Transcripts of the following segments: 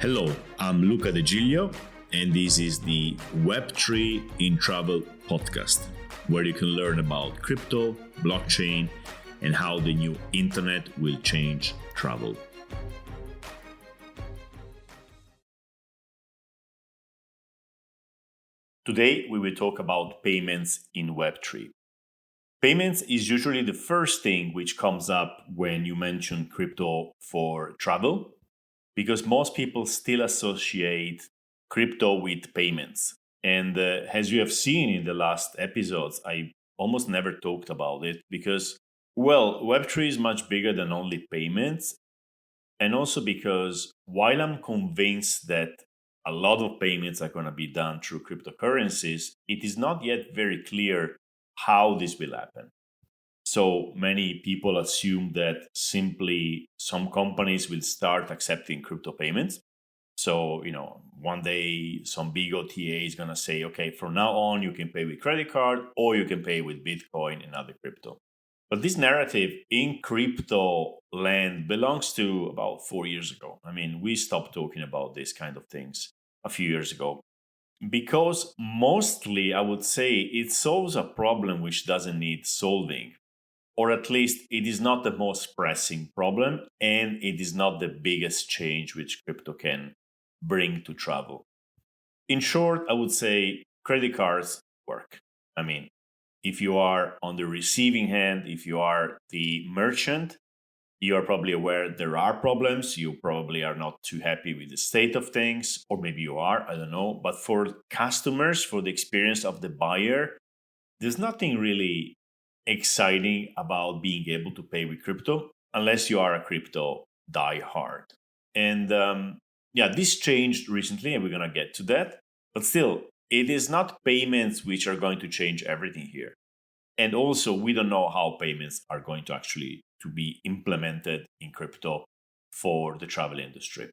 Hello, I'm Luca De Giglio, and this is the Web3 in Travel podcast, where you can learn about crypto, blockchain, and how the new internet will change travel. Today, we will talk about payments in Web3. Payments is usually the first thing which comes up when you mention crypto for travel, because most people still associate crypto with payments. And as you have seen in the last episodes, I almost never talked about it because, well, Web3 is much bigger than only payments. And also because while I'm convinced that a lot of payments are going to be done through cryptocurrencies, it is not yet very clear how this will happen. So many people assume that simply some companies will start accepting crypto payments. So, one day some big OTA is going to say, okay, from now on, you can pay with credit card or you can pay with Bitcoin and other crypto. But this narrative in crypto land belongs to about 4 years ago. I mean, we stopped talking about these kind of things a few years ago because mostly I would say it solves a problem which doesn't need solving. Or at least it is not the most pressing problem, and it is not the biggest change which crypto can bring to travel. In short, I would say credit cards work. I mean, if you are on the receiving hand, if you are the merchant, you are probably aware there are problems. You probably are not too happy with the state of things, or maybe you are, I don't know. But for customers, for the experience of the buyer, there's nothing really exciting about being able to pay with crypto unless you are a crypto diehard. And this changed recently, and we're going to get to that. But still, it is not payments which are going to change everything here. And also, we don't know how payments are going to actually to be implemented in crypto for the travel industry.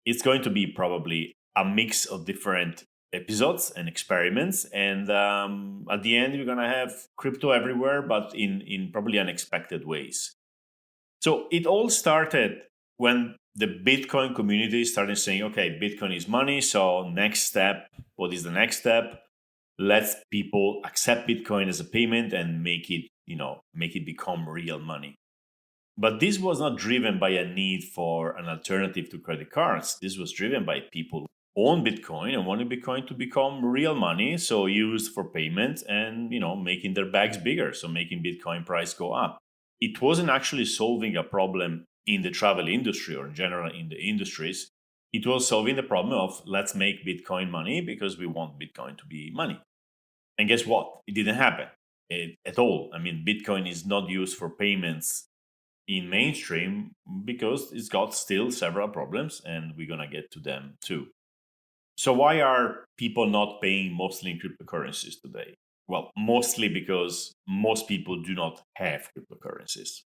It's going to be probably a mix of different episodes and experiments, and at the end we're going to have crypto everywhere, but in probably unexpected ways. So it all started when the Bitcoin community started saying, okay, Bitcoin is money, so next step, what is the next step? Let's people accept Bitcoin as a payment and make it become real money. But this was not driven by a need for an alternative to credit cards. This was driven by people own Bitcoin and wanted Bitcoin to become real money, so used for payments and, making their bags bigger, so making Bitcoin price go up. It wasn't actually solving a problem in the travel industry or in general in the industries. It was solving the problem of let's make Bitcoin money because we want Bitcoin to be money. And guess what? It didn't happen at all. I mean, Bitcoin is not used for payments in mainstream because it's got still several problems, and we're going to get to them too. So why are people not paying mostly in cryptocurrencies today? Well, mostly because most people do not have cryptocurrencies.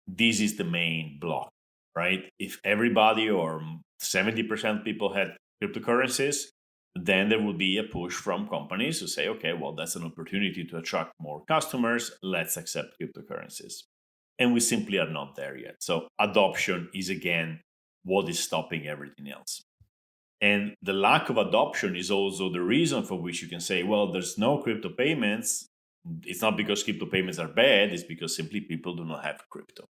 This is the main block, right? If everybody or 70% of people had cryptocurrencies, then there would be a push from companies to say, okay, well, that's an opportunity to attract more customers. Let's accept cryptocurrencies. And we simply are not there yet. So adoption is, again, what is stopping everything else. And the lack of adoption is also the reason for which you can say, well, there's no crypto payments. It's not because crypto payments are bad. It's because simply people do not have crypto.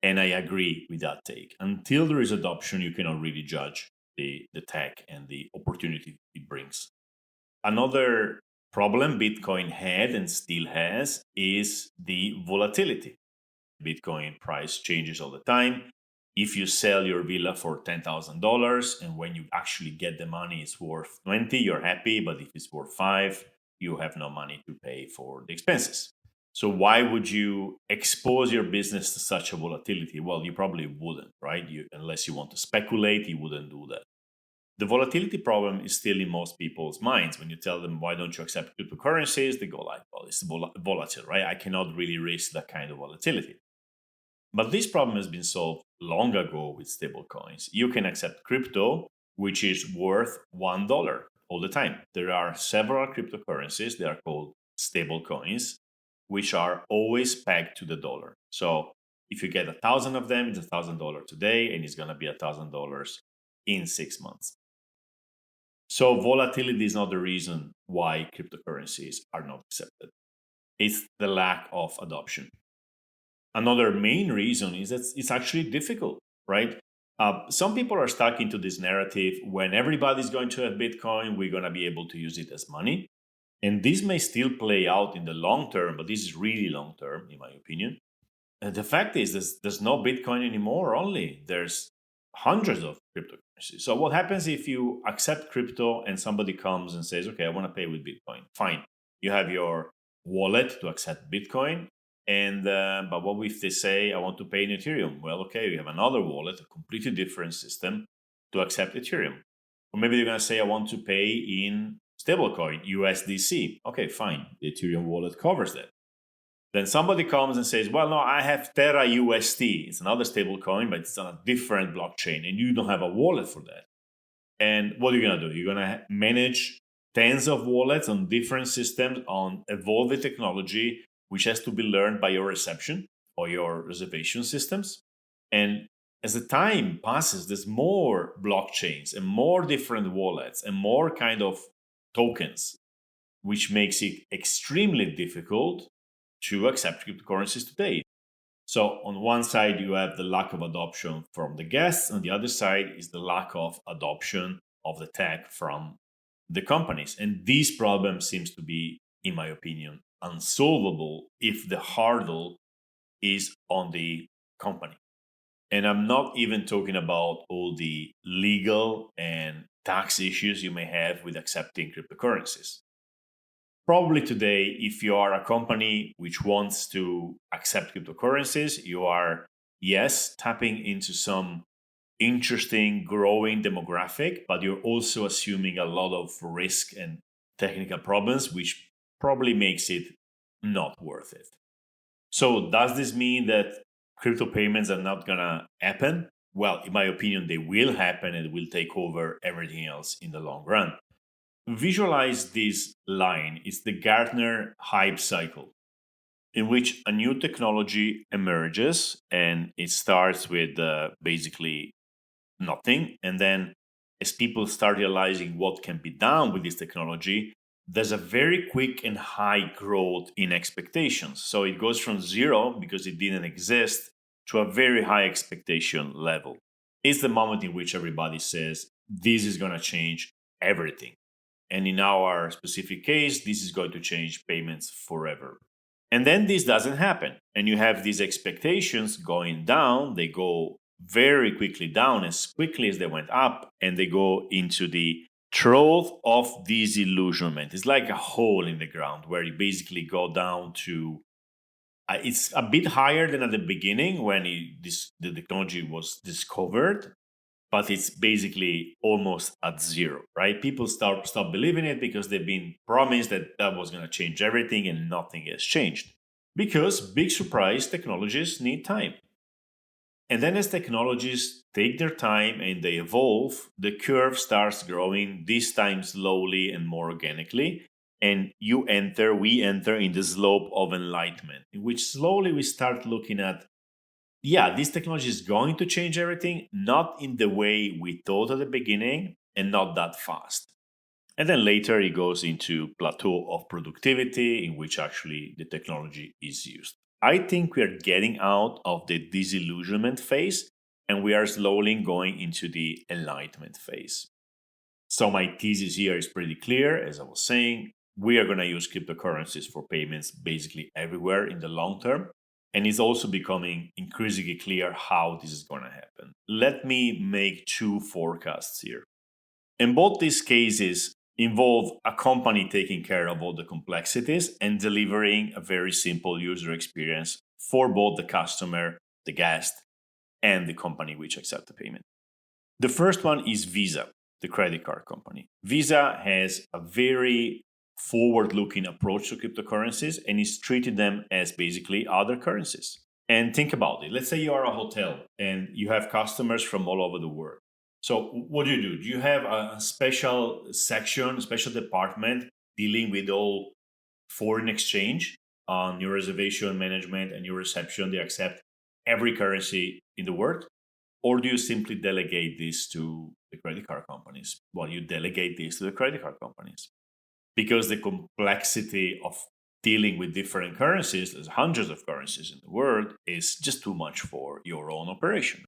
And I agree with that take. Until there is adoption, you cannot really judge the tech and the opportunity it brings. Another problem Bitcoin had and still has is the volatility. Bitcoin price changes all the time. If you sell your villa for $10,000 and when you actually get the money, it's worth 20, you're happy. But if it's worth 5, you have no money to pay for the expenses. So why would you expose your business to such a volatility? Well, you probably wouldn't, right? Unless you want to speculate, you wouldn't do that. The volatility problem is still in most people's minds. When you tell them, why don't you accept cryptocurrencies? They go like, well, it's volatile, right? I cannot really risk that kind of volatility. But this problem has been solved long ago with stablecoins. You can accept crypto, which is worth $1 all the time. There are several cryptocurrencies that are called stablecoins, which are always pegged to the dollar. So if you get 1,000 of them, it's $1,000 today, and it's going to be $1,000 in 6 months. So volatility is not the reason why cryptocurrencies are not accepted. It's the lack of adoption. Another main reason is that it's actually difficult, right? Some people are stuck into this narrative when everybody's going to have Bitcoin, we're going to be able to use it as money. And this may still play out in the long term, but this is really long term, in my opinion. And the fact is, there's no Bitcoin anymore, only. There's hundreds of cryptocurrencies. So what happens if you accept crypto and somebody comes and says, okay, I want to pay with Bitcoin? Fine. You have your wallet to accept Bitcoin. And but what if they say, I want to pay in Ethereum? Well, okay, you have another wallet, a completely different system to accept Ethereum. Or maybe they're going to say, I want to pay in stablecoin, USDC. Okay, fine. The Ethereum wallet covers that. Then somebody comes and says, well, no, I have Terra UST. It's another stable coin, but it's on a different blockchain, and you don't have a wallet for that. And what are you going to do? You're going to manage tens of wallets on different systems on evolving technology, which has to be learned by your reception or your reservation systems. And as the time passes, there's more blockchains and more different wallets and more kind of tokens, which makes it extremely difficult to accept cryptocurrencies today. So on one side, you have the lack of adoption from the guests. On the other side is the lack of adoption of the tech from the companies. And this problem seems to be, in my opinion, unsolvable if the hurdle is on the company. And I'm not even talking about all the legal and tax issues you may have with accepting cryptocurrencies. Probably today, if you are a company which wants to accept cryptocurrencies, you are, yes, tapping into some interesting growing demographic, but you're also assuming a lot of risk and technical problems, which probably makes it not worth it. So does this mean that crypto payments are not going to happen? Well, in my opinion, they will happen and will take over everything else in the long run. Visualize this line. It's the Gartner hype cycle, in which a new technology emerges and it starts with basically nothing. And then as people start realizing what can be done with this technology, there's a very quick and high growth in expectations. So it goes from zero, because it didn't exist, to a very high expectation level. It's the moment in which everybody says, this is going to change everything. And in our specific case, this is going to change payments forever. And then this doesn't happen. And you have these expectations going down. They go very quickly down as quickly as they went up. And they go into the trough of disillusionment. It's like a hole in the ground where you basically go down to, it's a bit higher than at the beginning when the technology was discovered, but it's basically almost at zero, right? People stop believing it because they've been promised that that was going to change everything, and nothing has changed. Because, big surprise, technologies need time. And then as technologies take their time and they evolve, the curve starts growing, this time slowly and more organically. And we enter in the slope of enlightenment, in which slowly we start looking at, yeah, this technology is going to change everything, not in the way we thought at the beginning and not that fast. And then later it goes into plateau of productivity, in which actually the technology is used. I think we are getting out of the disillusionment phase and we are slowly going into the enlightenment phase. So my thesis here is pretty clear. As I was saying, we are going to use cryptocurrencies for payments basically everywhere in the long term. And it's also becoming increasingly clear how this is going to happen. Let me make two forecasts here. In both these cases, involve a company taking care of all the complexities and delivering a very simple user experience for both the customer, the guest, and the company which accepts the payment. The first one is Visa, the credit card company. Visa has a very forward-looking approach to cryptocurrencies and is treating them as basically other currencies. And think about it. Let's say you are a hotel and you have customers from all over the world. So what do? Do you have a special section, a special department dealing with all foreign exchange on your reservation management and your reception? They accept every currency in the world? Or do you simply delegate this to the credit card companies? Well, you delegate this to the credit card companies because the complexity of dealing with different currencies, there's hundreds of currencies in the world, is just too much for your own operation.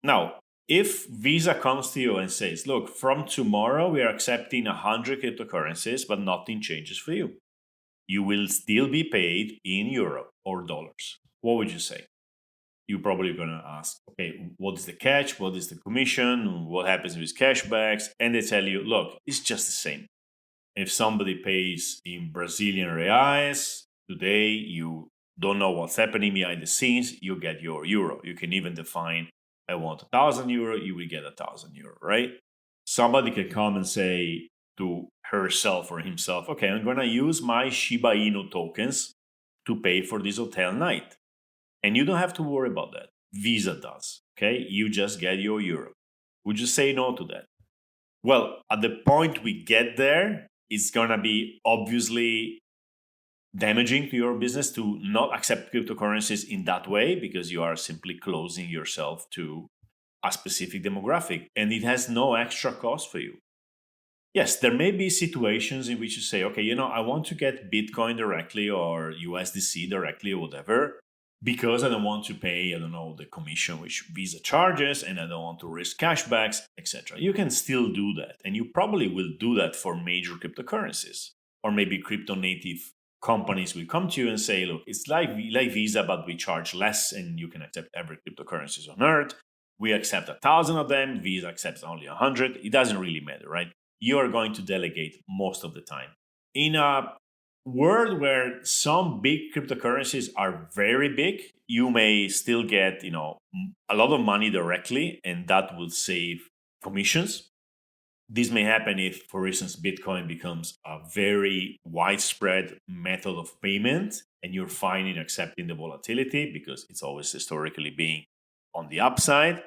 Now, if Visa comes to you and says, look, from tomorrow we are accepting 100 cryptocurrencies, but nothing changes for you, you will still be paid in euro or dollars. What would you say? You're probably going to ask, okay, what is the catch? What is the commission? What happens with cashbacks? And they tell you, look, it's just the same. If somebody pays in Brazilian reais today, you don't know what's happening behind the scenes, you get your euro. You can even define, I want 1,000 euro, you will get 1,000 euro, right? Somebody can come and say to herself or himself, okay, I'm going to use my Shiba Inu tokens to pay for this hotel night. And you don't have to worry about that. Visa does, okay? You just get your euro. Would you say no to that? Well, at the point we get there, it's going to be obviously damaging to your business to not accept cryptocurrencies in that way because you are simply closing yourself to a specific demographic and it has no extra cost for you. Yes, there may be situations in which you say, okay, I want to get Bitcoin directly or USDC directly or whatever because I don't want to pay, the commission which Visa charges and I don't want to risk cashbacks, etc. You can still do that. And you probably will do that for major cryptocurrencies. Or maybe crypto native companies will come to you and say, look, it's like Visa, but we charge less and you can accept every cryptocurrencies on earth. We accept 1,000 of them. Visa accepts only 100. It doesn't really matter, right? You are going to delegate most of the time. In a world where some big cryptocurrencies are very big, you may still get, a lot of money directly, and that will save commissions. This may happen if, for instance, Bitcoin becomes a very widespread method of payment and you're fine in accepting the volatility because it's always historically being on the upside.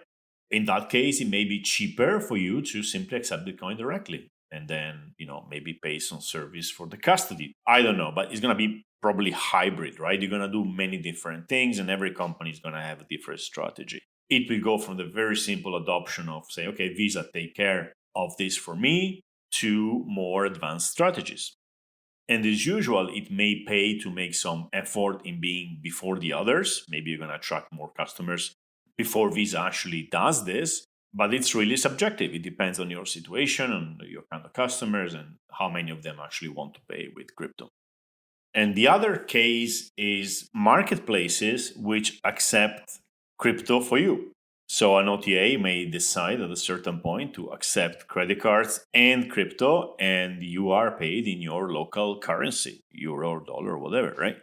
In that case, it may be cheaper for you to simply accept Bitcoin directly and then, maybe pay some service for the custody. I don't know, but it's going to be probably hybrid, right? You're going to do many different things and every company is going to have a different strategy. It will go from the very simple adoption of say, okay, Visa, take care of this for me to more advanced strategies. And as usual, it may pay to make some effort in being before the others. Maybe you're going to attract more customers before Visa actually does this, but it's really subjective. It depends on your situation, on your kind of customers, and how many of them actually want to pay with crypto. And the other case is marketplaces which accept crypto for you. So an OTA may decide at a certain point to accept credit cards and crypto, and you are paid in your local currency, euro, dollar, whatever, right?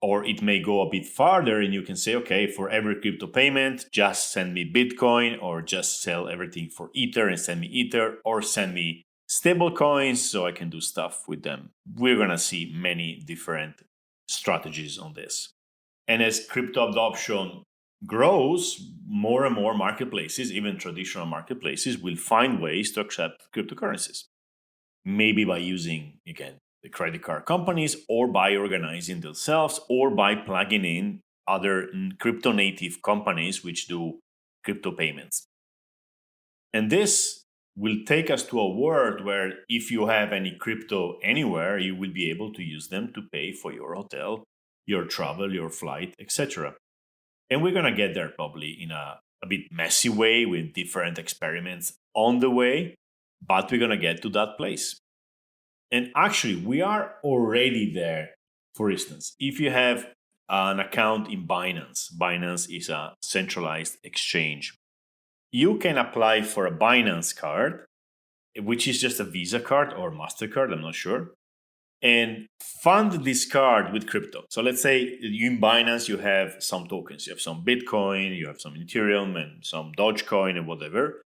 Or it may go a bit farther and you can say, okay, for every crypto payment, just send me Bitcoin or just sell everything for Ether and send me Ether or send me stable coins so I can do stuff with them. We're going to see many different strategies on this. And as crypto adoption grows, more and more marketplaces, even traditional marketplaces, will find ways to accept cryptocurrencies. Maybe by using, again, the credit card companies, or by organizing themselves, or by plugging in other crypto native companies which do crypto payments. And this will take us to a world where if you have any crypto anywhere, you will be able to use them to pay for your hotel, your travel, your flight, etc. And we're going to get there probably in a bit messy way with different experiments on the way, but we're going to get to that place. And actually, we are already there. For instance, if you have an account in Binance, Binance is a centralized exchange. You can apply for a Binance card, which is just a Visa card or MasterCard, I'm not sure, and fund this card with crypto. So let's say you in Binance, you have some tokens. You have some Bitcoin, you have some Ethereum and some Dogecoin and whatever.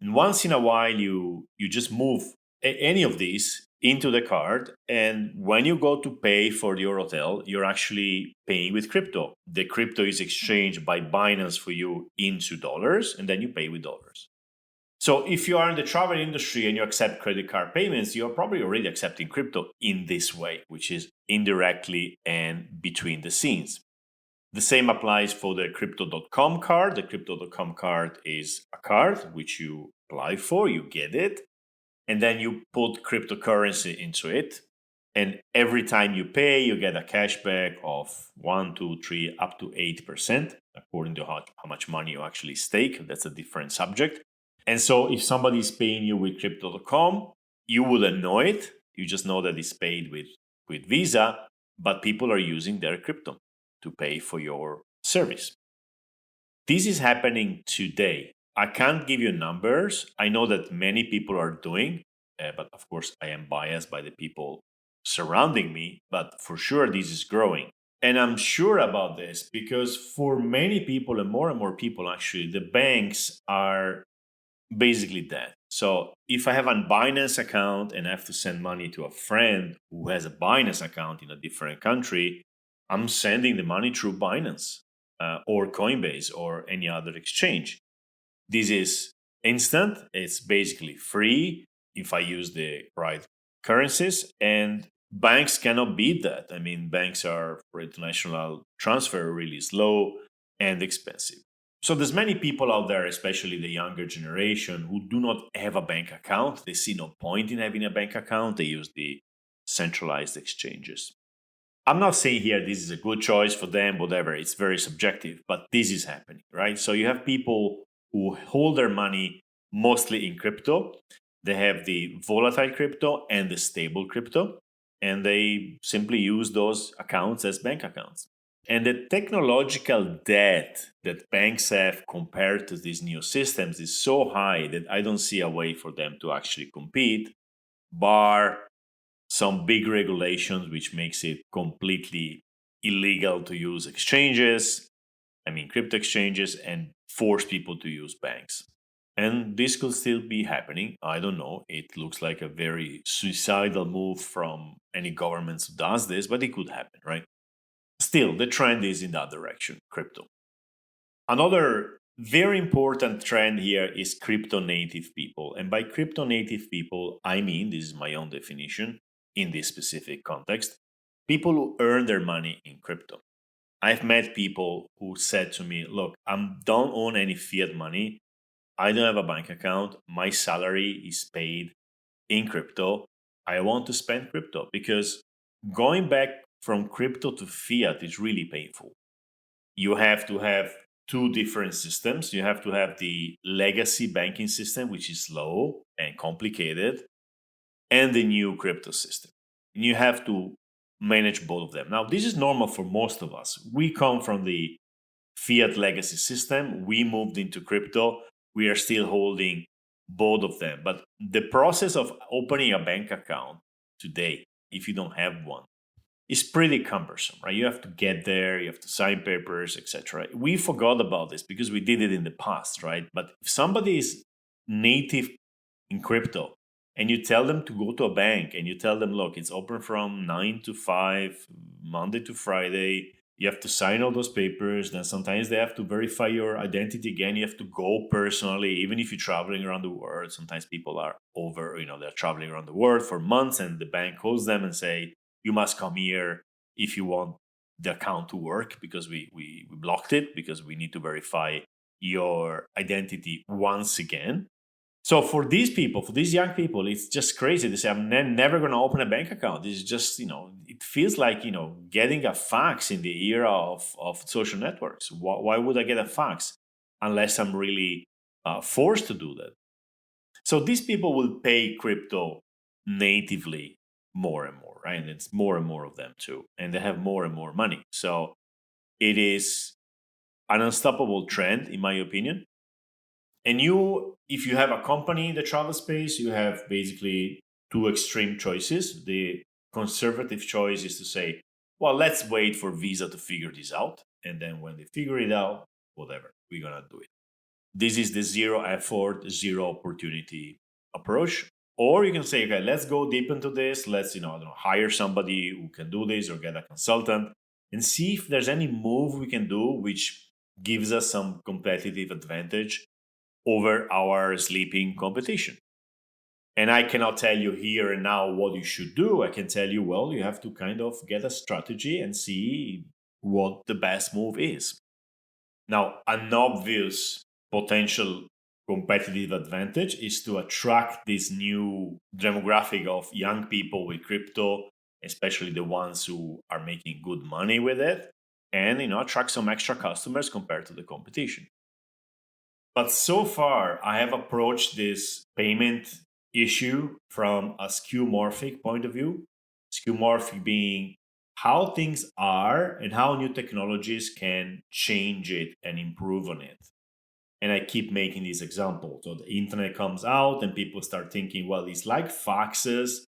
And once in a while, you just move any of these into the card. And when you go to pay for your hotel, you're actually paying with crypto. The crypto is exchanged by Binance for you into dollars, and then you pay with dollars. So if you are in the travel industry and you accept credit card payments, you're probably already accepting crypto in this way, which is indirectly and between the scenes. The same applies for the crypto.com card. The crypto.com card is a card which you apply for, you get it, and then you put cryptocurrency into it. And every time you pay, you get a cashback of 1, 2, 3, up to 8%, according to how much money you actually stake. That's a different subject. And so if somebody is paying you with crypto.com, you wouldn't know it. You just know that it's paid with Visa, but people are using their crypto to pay for your service. This is happening today. I can't give you numbers. I know that many people are doing, but of course, I am biased by the people surrounding me, but for sure, this is growing. And I'm sure about this because for many people, and more people actually, the banks are basically dead. So if I have a Binance account and I have to send money to a friend who has a Binance account in a different country, I'm sending the money through Binance or Coinbase or any other exchange. This is instant. It's basically free if I use the right currencies, and banks cannot beat that. I mean, banks are for international transfer really slow and expensive. So there's many people out there, especially the younger generation, who do not have a bank account. They see no point in having a bank account. They use the centralized exchanges. I'm not saying here this is a good choice for them, whatever. It's very subjective, but this is happening, right? So you have people who hold their money mostly in crypto. They have the volatile crypto and the stable crypto, and they simply use those accounts as bank accounts. And the technological debt that banks have compared to these new systems is so high that I don't see a way for them to actually compete, bar some big regulations which makes it completely illegal to use exchanges, I mean crypto exchanges, and force people to use banks. And this could still be happening. I don't know. It looks like a very suicidal move from any government who does this, but it could happen, right? Still, the trend is in that direction, crypto. Another very important trend here is crypto native people. And by crypto native people, I mean, this is my own definition in this specific context, people who earn their money in crypto. I've met people who said to me, look, I don't own any fiat money. I don't have a bank account. My salary is paid in crypto. I want to spend crypto because going back from crypto to fiat is really painful. You have to have two different systems. You have to have the legacy banking system, which is slow and complicated, and the new crypto system. And you have to manage both of them. Now, this is normal for most of us. We come from the fiat legacy system, we moved into crypto, we are still holding both of them. But the process of opening a bank account today, if you don't have one, is pretty cumbersome, right? You have to get there, you have to sign papers, etc. We forgot about this because we did it in the past, right? But if somebody is native in crypto and you tell them to go to a bank and you tell them, look, it's open from 9 to 5, Monday to Friday, you have to sign all those papers. Then sometimes they have to verify your identity again. You have to go personally, even if you're traveling around the world. Sometimes people are they're traveling around the world for months and the bank calls them and say, you must come here if you want the account to work because we blocked it because we need to verify your identity once again. So for these people, for these young people, it's just crazy. They say, I'm never going to open a bank account. This is just, it feels like, getting a fax in the era of social networks. Why would I get a fax unless I'm really forced to do that? So these people will pay crypto natively more and more, right? And it's more and more of them too. And they have more and more money. So it is an unstoppable trend, in my opinion. And if you have a company in the travel space, you have basically two extreme choices. The conservative choice is to say, well, let's wait for Visa to figure this out. And then when they figure it out, whatever, we're going to do it. This is the zero effort, zero opportunity approach. Or you can say, okay, let's go deep into this. Let's, hire somebody who can do this or get a consultant and see if there's any move we can do which gives us some competitive advantage over our sleeping competition. And I cannot tell you here and now what you should do. I can tell you, well, you have to kind of get a strategy and see what the best move is. Now, an obvious potential competitive advantage is to attract this new demographic of young people with crypto, especially the ones who are making good money with it, and attract some extra customers compared to the competition. But so far, I have approached this payment issue from a skeuomorphic point of view. Skeuomorphic being how things are and how new technologies can change it and improve on it. And I keep making these examples. So the internet comes out and people start thinking, well, it's like faxes,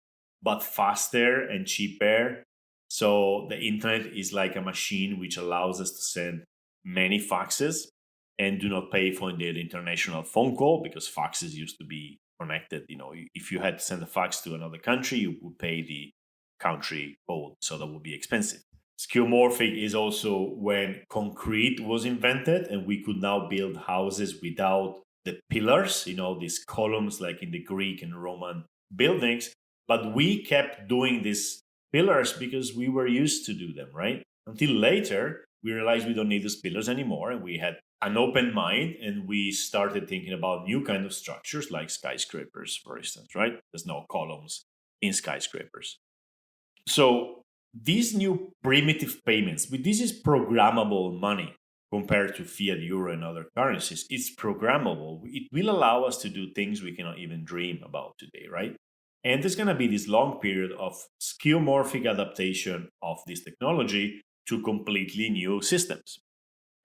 but faster and cheaper. So the internet is like a machine which allows us to send many faxes and do not pay for the international phone call, because faxes used to be connected. If you had to send a fax to another country, you would pay the country code. So that would be expensive. Skeomorphic is also when concrete was invented and we could now build houses without the pillars, these columns like in the Greek and Roman buildings. But we kept doing these pillars because we were used to do them, right? Until later, we realized we don't need these pillars anymore. And we had an open mind and we started thinking about new kind of structures like skyscrapers, for instance, right? There's no columns in skyscrapers. So these new primitive payments, this is programmable money compared to fiat euro and other currencies. It's programmable. It will allow us to do things we cannot even dream about today, right? And there's going to be this long period of skeuomorphic adaptation of this technology to completely new systems.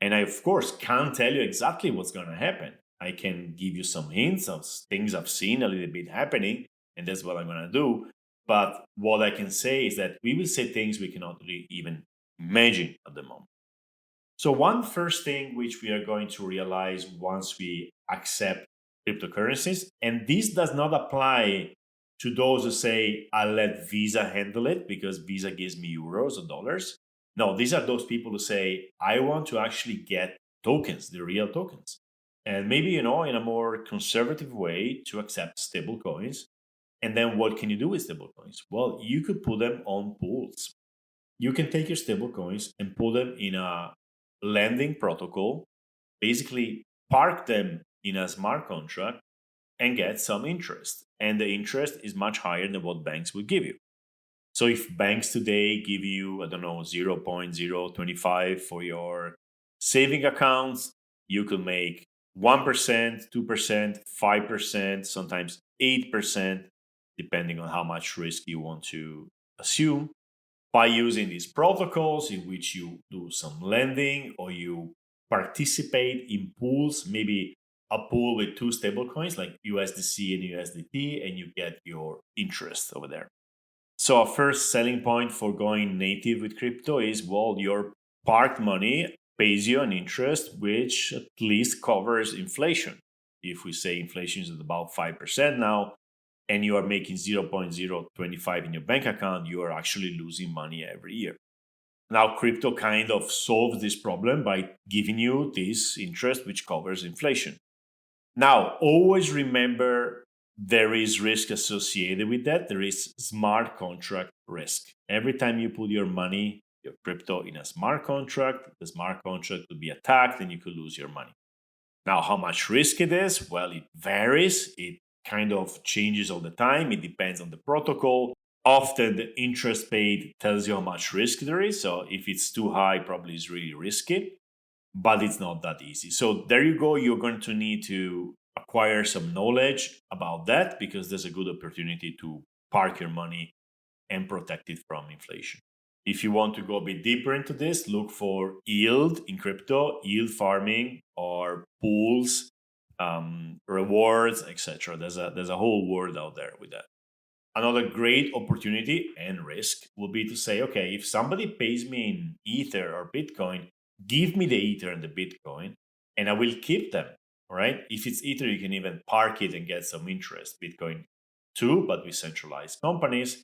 And I, of course, can't tell you exactly what's going to happen. I can give you some hints of things I've seen a little bit happening, and that's what I'm going to do. But what I can say is that we will say things we cannot really even imagine at the moment. So one first thing which we are going to realize once we accept cryptocurrencies, and this does not apply to those who say, I'll let Visa handle it because Visa gives me euros or dollars. No, these are those people who say, I want to actually get tokens, the real tokens. And maybe, in a more conservative way to accept stable coins. And then what can you do with stable coins? Well, you could put them on pools. You can take your stable coins and put them in a lending protocol, basically park them in a smart contract and get some interest. And the interest is much higher than what banks would give you. So if banks today give you, 0.025 for your saving accounts, you could make 1%, 2%, 5%, sometimes 8%, depending on how much risk you want to assume, by using these protocols in which you do some lending or you participate in pools, maybe a pool with two stable coins like USDC and USDT, and you get your interest over there. So a first selling point for going native with crypto is, well, your parked money pays you an interest which at least covers inflation. If we say inflation is at about 5% now, and you are making 0.025 in your bank account, you are actually losing money every year. Now, crypto kind of solves this problem by giving you this interest which covers inflation. Now, always remember there is risk associated with that. There is smart contract risk. Every time you put your money, your crypto, in a smart contract, the smart contract could be attacked and you could lose your money. Now, how much risk it is? Well, it varies. It kind of changes all the time. It depends on the protocol. Often the interest paid tells you how much risk there is. So if it's too high, probably it's really risky, but it's not that easy. So there you go. You're going to need to acquire some knowledge about that because there's a good opportunity to park your money and protect it from inflation. If you want to go a bit deeper into this, look for yield in crypto, yield farming, or pools, rewards, etc. There's a whole world out there with that. Another great opportunity and risk will be to say, okay, if somebody pays me in Ether or Bitcoin, give me the Ether and the Bitcoin, and I will keep them. All right. If it's Ether, you can even park it and get some interest. Bitcoin too, but with centralized companies.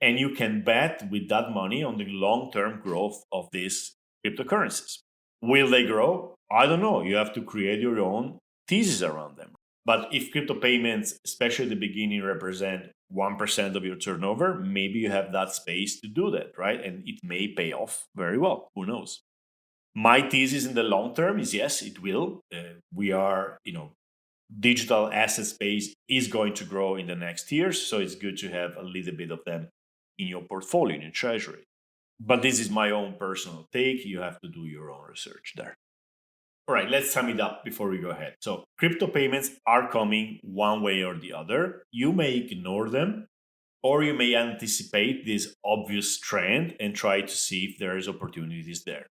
And you can bet with that money on the long-term growth of these cryptocurrencies. Will they grow? I don't know. You have to create your own thesis around them. But if crypto payments, especially at the beginning, represent 1% of your turnover, maybe you have that space to do that, right? And it may pay off very well. Who knows? My thesis in the long term is yes, it will. We are, digital asset space is going to grow in the next years. So it's good to have a little bit of them in your portfolio, in your treasury. But this is my own personal take. You have to do your own research there. All right, let's sum it up before we go ahead. So, crypto payments are coming one way or the other. You may ignore them, or you may anticipate this obvious trend and try to see if there is opportunities there.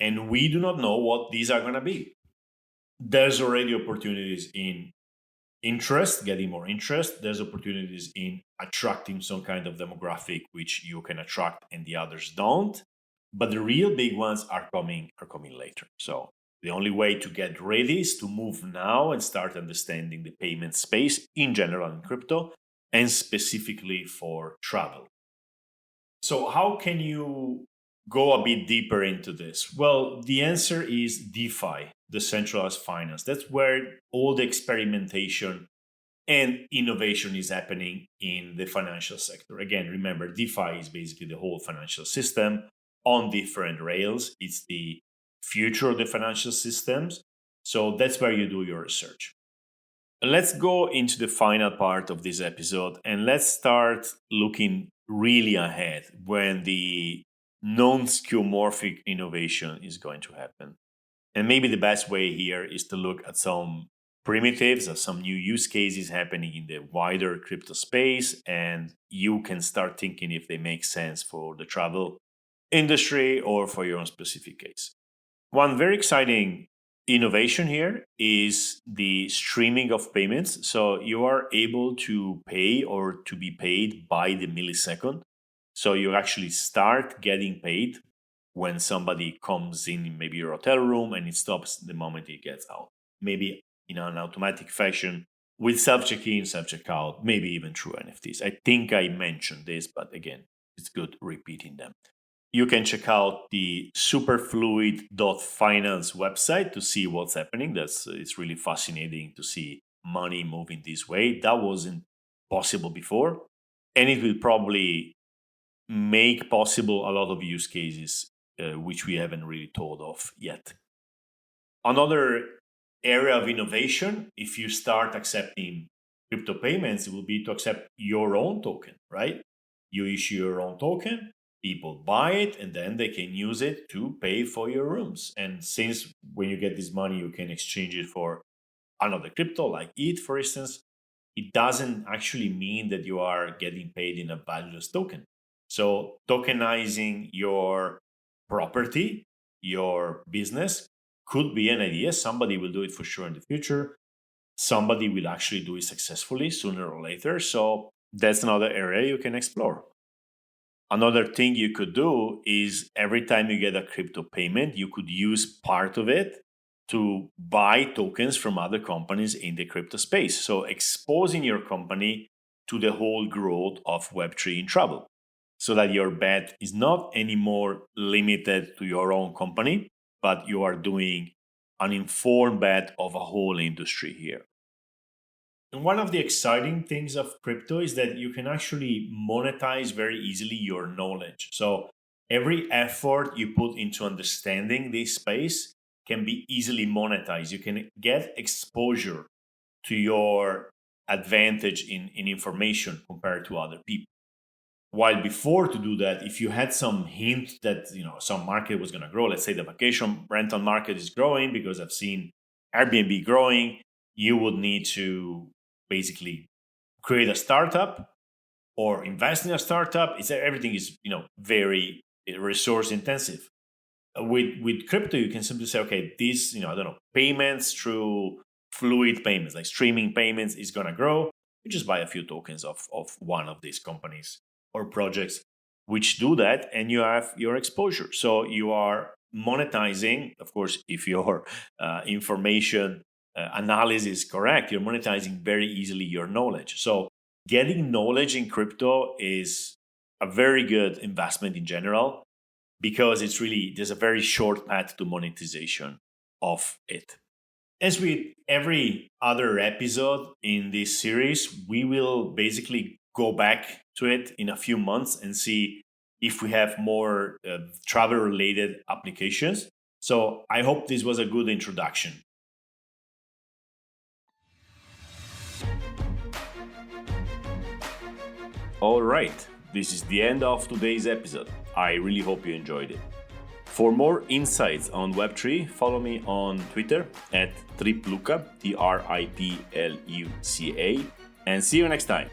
And we do not know what these are going to be. There's already opportunities in interest, getting more interest. There's opportunities in attracting some kind of demographic which you can attract and the others don't. But the real big ones are coming later. So the only way to get ready is to move now and start understanding the payment space in general in crypto and specifically for travel. So how can you go a bit deeper into this? Well, the answer is DeFi, decentralized finance. That's where all the experimentation and innovation is happening in the financial sector. Again, remember, DeFi is basically the whole financial system on different rails. It's the future of the financial systems. So that's where you do your research. Let's go into the final part of this episode and let's start looking really ahead when the non-skeuomorphic innovation is going to happen. And maybe the best way here is to look at some primitives or some new use cases happening in the wider crypto space, and you can start thinking if they make sense for the travel industry or for your own specific case. One very exciting innovation here is the streaming of payments. So you are able to pay or to be paid by the millisecond. So you actually start getting paid when somebody comes in maybe your hotel room and it stops the moment it gets out. Maybe in an automatic fashion with self-check-in, self-checkout, maybe even through NFTs. I think I mentioned this, but again, it's good repeating them. You can check out the superfluid.finance website to see what's happening. It's really fascinating to see money moving this way. That wasn't possible before. And it will probably make possible a lot of use cases which we haven't really thought of yet. Another area of innovation, if you start accepting crypto payments, it will be to accept your own token, right? You issue your own token, people buy it, and then they can use it to pay for your rooms. And since when you get this money, you can exchange it for another crypto like ETH, for instance, it doesn't actually mean that you are getting paid in a valueless token. So tokenizing your property, your business could be an idea. Somebody will do it for sure in the future. Somebody will actually do it successfully sooner or later. So that's another area you can explore. Another thing you could do is every time you get a crypto payment, you could use part of it to buy tokens from other companies in the crypto space. So exposing your company to the whole growth of Web3 in travel so that your bet is not anymore limited to your own company, but you are doing an informed bet of a whole industry here. And one of the exciting things of crypto is that you can actually monetize very easily your knowledge. So every effort you put into understanding this space can be easily monetized. You can get exposure to your advantage in information compared to other people. While before to do that, if you had some hint that some market was going to grow, let's say the vacation rental market is growing because I've seen Airbnb growing, you would need to basically create a startup or invest in a startup. Everything is very resource intensive. With crypto, you can simply say, okay, this payments through fluid payments like streaming payments is going to grow. You just buy a few tokens of one of these companies or projects which do that, and you have your exposure. So you are monetizing, of course, if your information analysis is correct, you're monetizing very easily your knowledge. So getting knowledge in crypto is a very good investment in general because there's a very short path to monetization of it. As with every other episode in this series, we will basically go back to it in a few months and see if we have more travel related applications. So I hope this was a good introduction. All right, this is the end of today's episode. I really hope you enjoyed it. For more insights on Web3, follow me on Twitter at tripluca, TRIPLUCA, and see you next time.